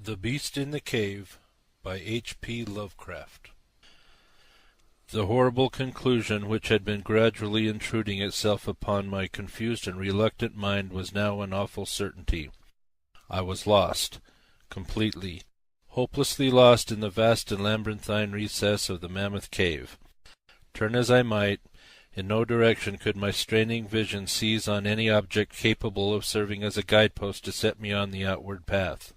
The Beast in the Cave by H.P. Lovecraft. The horrible conclusion which had been gradually intruding itself upon my confused and reluctant mind was now an awful certainty. I was lost, completely, hopelessly lost in the vast and labyrinthine recess of the mammoth cave. Turn as I might, in no direction could my straining vision seize on any object capable of serving as a guidepost to set me on the outward path.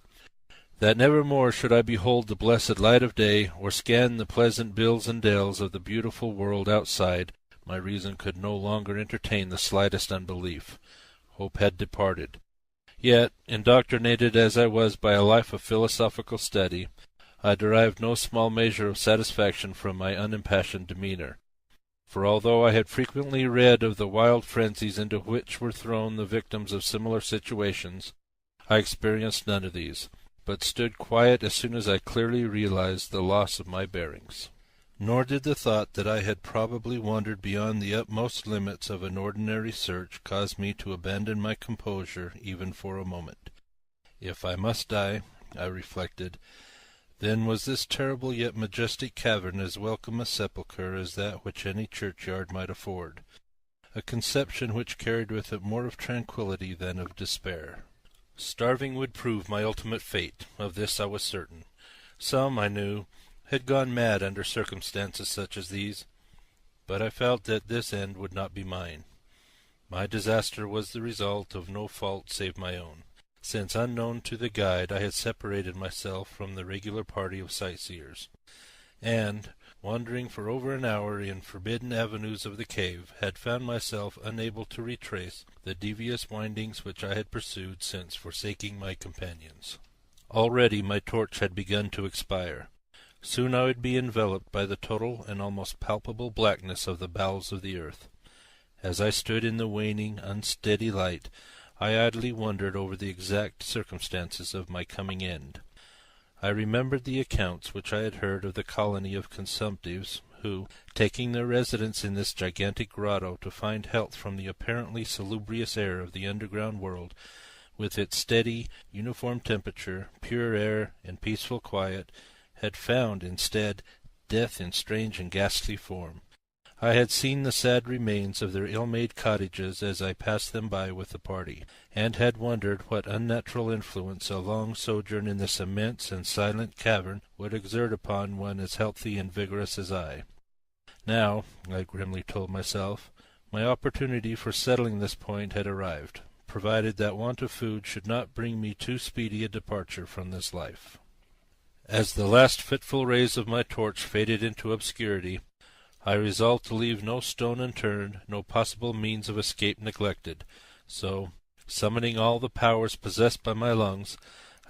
That never more should I behold the blessed light of day, or scan the pleasant bills and dales of the beautiful world outside, my reason could no longer entertain the slightest unbelief. Hope had departed. Yet, indoctrinated as I was by a life of philosophical study, I derived no small measure of satisfaction from my unimpassioned demeanour. For although I had frequently read of the wild frenzies into which were thrown the victims of similar situations, I experienced none of these, but stood quiet as soon as I clearly realized the loss of my bearings. Nor did the thought that I had probably wandered beyond the utmost limits of an ordinary search cause me to abandon my composure even for a moment. If I must die, I reflected, then was this terrible yet majestic cavern as welcome a sepulchre as that which any churchyard might afford, a conception which carried with it more of tranquillity than of despair. Starving would prove my ultimate fate, of this I was certain. Some, I knew, had gone mad under circumstances such as these, but I felt that this end would not be mine. My disaster was the result of no fault save my own, since unknown to the guide I had separated myself from the regular party of sightseers, and, wandering for over an hour in forbidden avenues of the cave, had found myself unable to retrace the devious windings which I had pursued since forsaking my companions. Already my torch had begun to expire. Soon I would be enveloped by the total and almost palpable blackness of the bowels of the earth. As I stood in the waning, unsteady light, I idly wondered over the exact circumstances of my coming end. I remembered the accounts which I had heard of the colony of consumptives who, taking their residence in this gigantic grotto to find health from the apparently salubrious air of the underground world, with its steady, uniform temperature, pure air, and peaceful quiet, had found, instead, death in strange and ghastly form. I had seen the sad remains of their ill-made cottages as I passed them by with the party, and had wondered what unnatural influence a long sojourn in this immense and silent cavern would exert upon one as healthy and vigorous as I. Now, I grimly told myself, my opportunity for settling this point had arrived, provided that want of food should not bring me too speedy a departure from this life. As the last fitful rays of my torch faded into obscurity, I resolved to leave no stone unturned, no possible means of escape neglected, so, summoning all the powers possessed by my lungs,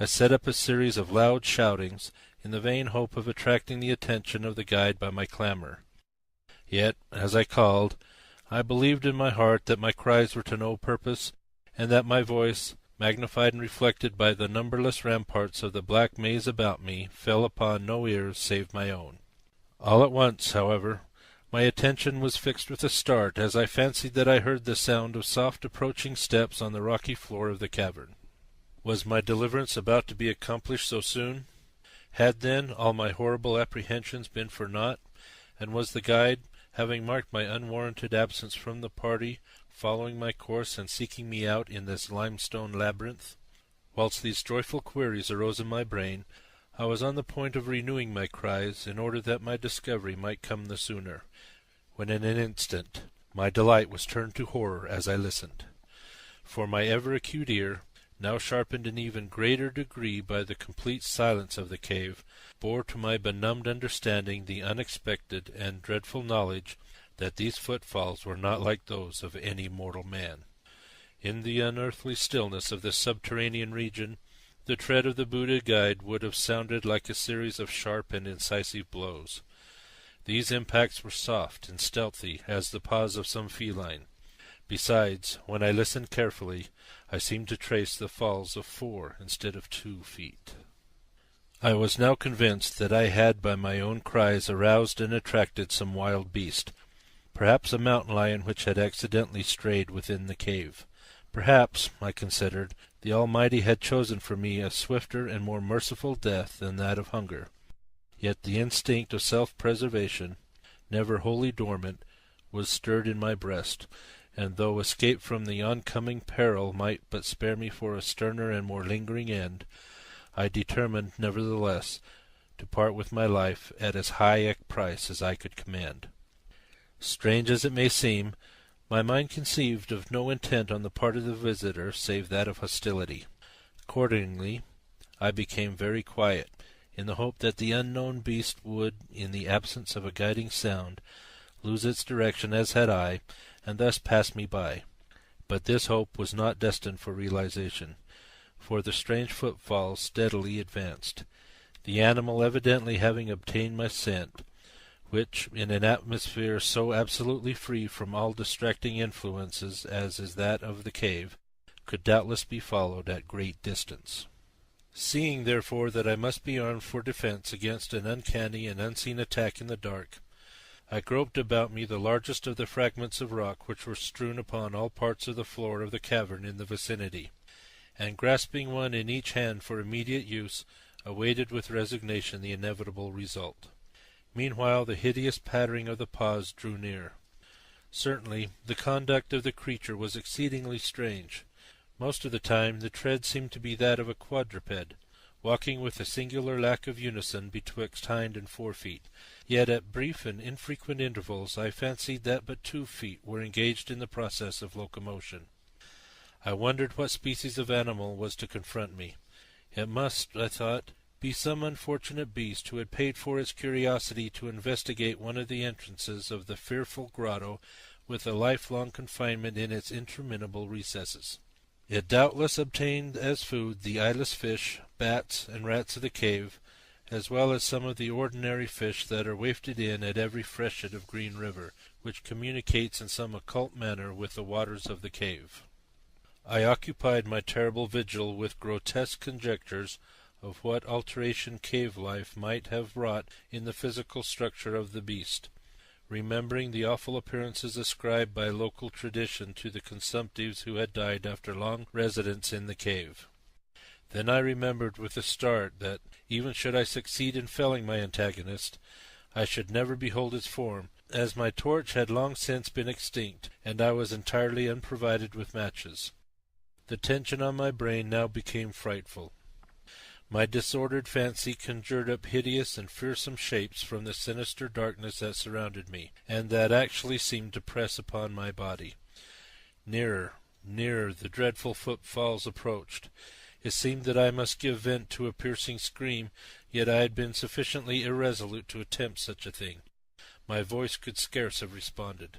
I set up a series of loud shoutings, in the vain hope of attracting the attention of the guide by my clamour. Yet, as I called, I believed in my heart that my cries were to no purpose, and that my voice, magnified and reflected by the numberless ramparts of the black maze about me, fell upon no ears save my own. All at once, however, my attention was fixed with a start, as I fancied that I heard the sound of soft approaching steps on the rocky floor of the cavern. Was my deliverance about to be accomplished so soon? Had, then, all my horrible apprehensions been for naught, and was the guide, having marked my unwarranted absence from the party, following my course and seeking me out in this limestone labyrinth? Whilst these joyful queries arose in my brain, I was on the point of renewing my cries, in order that my discovery might come the sooner, when in an instant my delight was turned to horror as I listened. For my ever-acute ear, now sharpened in even greater degree by the complete silence of the cave, bore to my benumbed understanding the unexpected and dreadful knowledge that these footfalls were not like those of any mortal man. In the unearthly stillness of this subterranean region, the tread of the Buddha guide would have sounded like a series of sharp and incisive blows. These impacts were soft and stealthy as the paws of some feline. Besides, when I listened carefully, I seemed to trace the falls of 4 instead of 2 feet. I was now convinced that I had by my own cries aroused and attracted some wild beast, perhaps a mountain lion which had accidentally strayed within the cave. Perhaps, I considered, The Almighty had chosen for me a swifter and more merciful death than that of hunger. Yet the instinct of self-preservation, never wholly dormant, was stirred in my breast, and though escape from the oncoming peril might but spare me for a sterner and more lingering end, I determined, nevertheless, to part with my life at as high a price as I could command. Strange as it may seem, my mind conceived of no intent on the part of the visitor save that of hostility. Accordingly, I became very quiet, in the hope that the unknown beast would, in the absence of a guiding sound, lose its direction as had I, and thus pass me by. But this hope was not destined for realization, for the strange footfalls steadily advanced, the animal evidently having obtained my scent, which, in an atmosphere so absolutely free from all distracting influences as is that of the cave, could doubtless be followed at great distance. Seeing, therefore, that I must be armed for defence against an uncanny and unseen attack in the dark, I groped about me the largest of the fragments of rock which were strewn upon all parts of the floor of the cavern in the vicinity, and grasping one in each hand for immediate use, awaited with resignation the inevitable result. Meanwhile the hideous pattering of the paws drew near. Certainly the conduct of the creature was exceedingly strange. Most of the time the tread seemed to be that of a quadruped, walking with a singular lack of unison betwixt hind and fore feet, yet at brief and infrequent intervals I fancied that but 2 feet were engaged in the process of locomotion. I wondered what species of animal was to confront me. It must, I thought, be some unfortunate beast who had paid for its curiosity to investigate one of the entrances of the fearful grotto with a lifelong confinement in its interminable recesses. It doubtless obtained as food the eyeless fish, bats, and rats of the cave, as well as some of the ordinary fish that are wafted in at every freshet of Green River, which communicates in some occult manner with the waters of the cave. I occupied my terrible vigil with grotesque conjectures of what alteration cave life might have wrought in the physical structure of the beast, remembering the awful appearances ascribed by local tradition to the consumptives who had died after long residence in the cave. Then I remembered with a start that, even should I succeed in felling my antagonist, I should never behold its form, as my torch had long since been extinct, and I was entirely unprovided with matches. The tension on my brain now became frightful. My disordered fancy conjured up hideous and fearsome shapes from the sinister darkness that surrounded me, and that actually seemed to press upon my body. Nearer, nearer, the dreadful footfalls approached. It seemed that I must give vent to a piercing scream, yet I had been sufficiently irresolute to attempt such a thing. My voice could scarce have responded.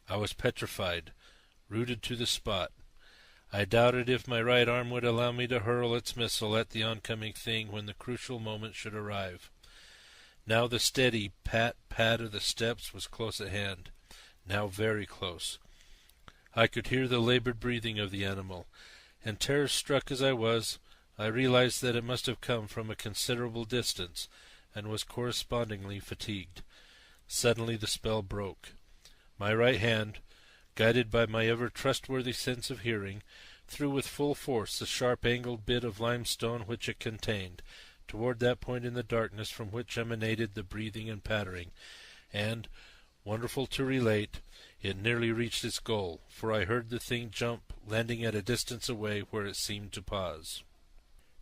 I was petrified, rooted to the spot. I doubted if my right arm would allow me to hurl its missile at the oncoming thing when the crucial moment should arrive. Now the steady pat-pat of the steps was close at hand, now very close. I could hear the labored breathing of the animal, and terror-struck as I was, I realized that it must have come from a considerable distance, and was correspondingly fatigued. Suddenly the spell broke. My right hand, guided by my ever-trustworthy sense of hearing, threw with full force the sharp-angled bit of limestone which it contained, toward that point in the darkness from which emanated the breathing and pattering, and, wonderful to relate, it nearly reached its goal, for I heard the thing jump, landing at a distance away where it seemed to pause.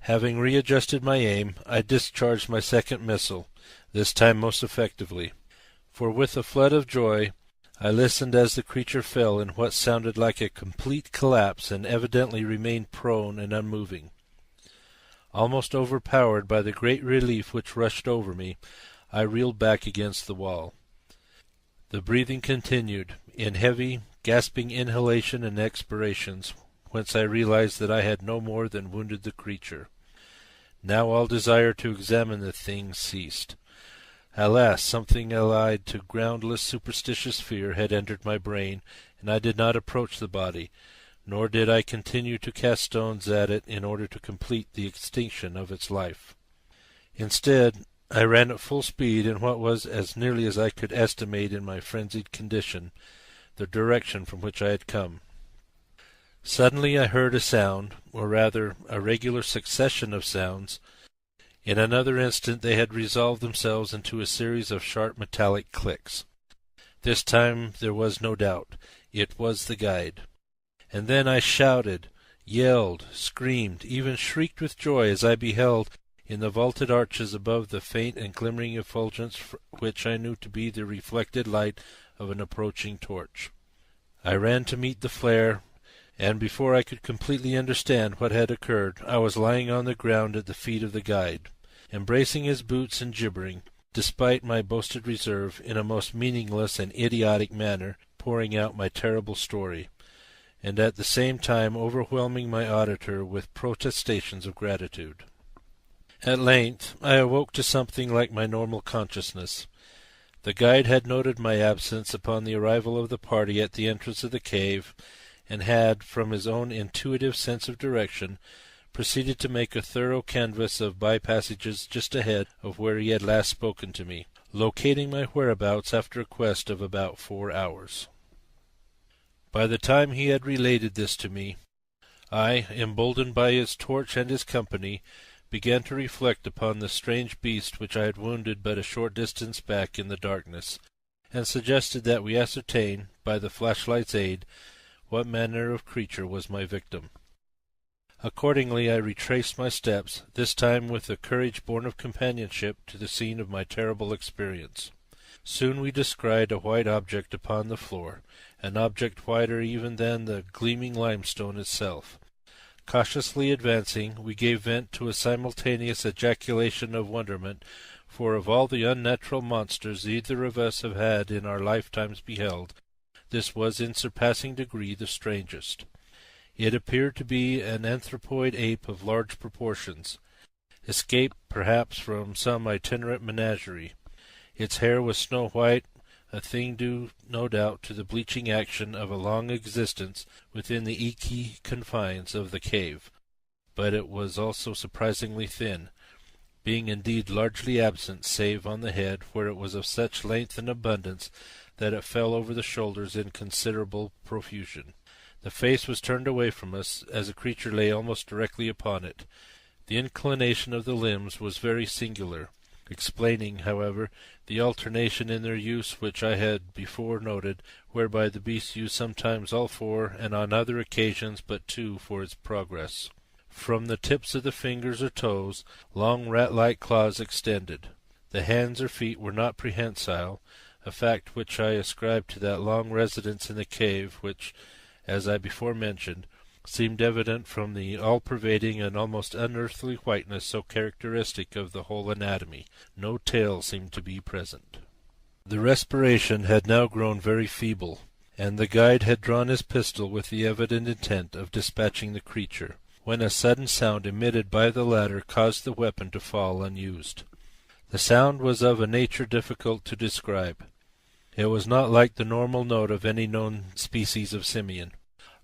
Having readjusted my aim, I discharged my second missile, this time most effectively, for with a flood of joy I listened as the creature fell in what sounded like a complete collapse and evidently remained prone and unmoving. Almost overpowered by the great relief which rushed over me, I reeled back against the wall. The breathing continued, in heavy, gasping inhalation and expirations, whence I realized that I had no more than wounded the creature. Now all desire to examine the thing ceased. Alas, something allied to groundless superstitious fear had entered my brain, and I did not approach the body, nor did I continue to cast stones at it in order to complete the extinction of its life. Instead, I ran at full speed in what was, as nearly as I could estimate in my frenzied condition, the direction from which I had come. Suddenly I heard a sound, or rather a regular succession of sounds. In another instant they had resolved themselves into a series of sharp metallic clicks. This time there was no doubt. It was the guide. And then I shouted, yelled, screamed, even shrieked with joy as I beheld, in the vaulted arches above, the faint and glimmering effulgence which I knew to be the reflected light of an approaching torch. I ran to meet the flare, and before I could completely understand what had occurred, I was lying on the ground at the feet of the guide, embracing his boots and gibbering, despite my boasted reserve, in a most meaningless and idiotic manner, pouring out my terrible story, and at the same time overwhelming my auditor with protestations of gratitude. At length I awoke to something like my normal consciousness. The guide had noted my absence upon the arrival of the party at the entrance of the cave, and had, from his own intuitive sense of direction, proceeded to make a thorough canvass of by-passages just ahead of where he had last spoken to me, locating my whereabouts after a quest of about 4 hours. By the time he had related this to me, I, emboldened by his torch and his company, began to reflect upon the strange beast which I had wounded but a short distance back in the darkness, and suggested that we ascertain, by the flashlight's aid, what manner of creature was my victim. Accordingly I retraced my steps, this time with the courage born of companionship, to the scene of my terrible experience. Soon we descried a white object upon the floor, an object whiter even than the gleaming limestone itself. Cautiously advancing, we gave vent to a simultaneous ejaculation of wonderment, for of all the unnatural monsters either of us have had in our lifetimes beheld, this was in surpassing degree the strangest. It appeared to be an anthropoid ape of large proportions, escaped perhaps from some itinerant menagerie. Its hair was snow white, a thing due, no doubt, to the bleaching action of a long existence within the inky confines of the cave, but it was also surprisingly thin, being indeed largely absent save on the head, where it was of such length and abundance that it fell over the shoulders in considerable profusion. The face was turned away from us, as the creature lay almost directly upon it. The inclination of the limbs was very singular, explaining, however, the alternation in their use which I had before noted, whereby the beast used sometimes all four, and on other occasions but two, for its progress. From the tips of the fingers or toes, long rat-like claws extended. The hands or feet were not prehensile, a fact which I ascribed to that long residence in the cave which, as I before mentioned, seemed evident from the all-pervading and almost unearthly whiteness so characteristic of the whole anatomy. No tail seemed to be present. The respiration had now grown very feeble, and the guide had drawn his pistol with the evident intent of dispatching the creature, when a sudden sound emitted by the latter caused the weapon to fall unused. The sound was of a nature difficult to describe. It was not like the normal note of any known species of simian.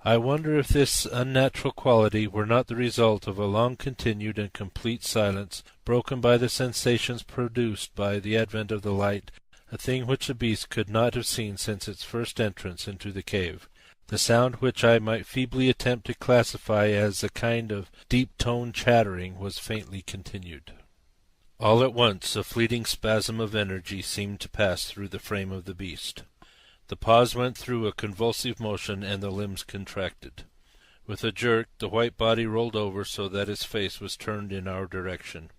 I wonder if this unnatural quality were not the result of a long-continued and complete silence, broken by the sensations produced by the advent of the light, a thing which the beast could not have seen since its first entrance into the cave. The sound, which I might feebly attempt to classify as a kind of deep-toned chattering, was faintly continued. All at once a fleeting spasm of energy seemed to pass through the frame of the beast. The paws went through a convulsive motion, and the limbs contracted. With a jerk, the white body rolled over so that its face was turned in our direction.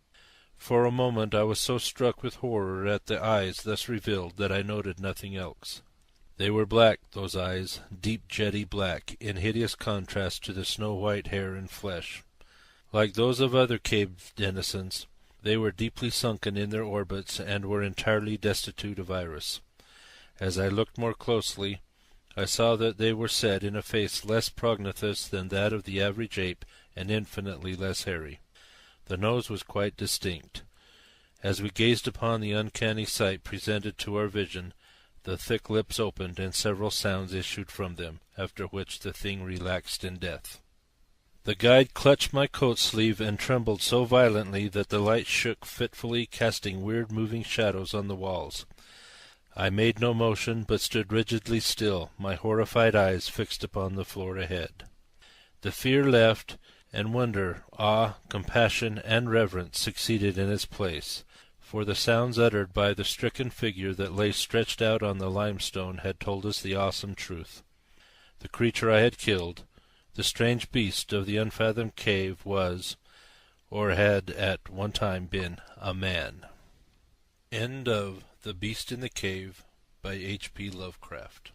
For a moment I was so struck with horror at the eyes thus revealed that I noted nothing else. They were black, those eyes, deep jetty black, in hideous contrast to the snow-white hair and flesh. Like those of other cave denizens, they were deeply sunken in their orbits, and were entirely destitute of iris. As I looked more closely, I saw that they were set in a face less prognathous than that of the average ape, and infinitely less hairy. The nose was quite distinct. As we gazed upon the uncanny sight presented to our vision, the thick lips opened, and several sounds issued from them, after which the thing relaxed in death. The guide clutched my coat-sleeve and trembled so violently that the light shook fitfully, casting weird moving shadows on the walls. I made no motion, but stood rigidly still, my horrified eyes fixed upon the floor ahead. The fear left, and wonder, awe, compassion, and reverence succeeded in its place, for the sounds uttered by the stricken figure that lay stretched out on the limestone had told us the awesome truth. The creature I had killed, the strange beast of the unfathomed cave, was, or had at one time been, a man. End of The Beast in the Cave by H.P. Lovecraft.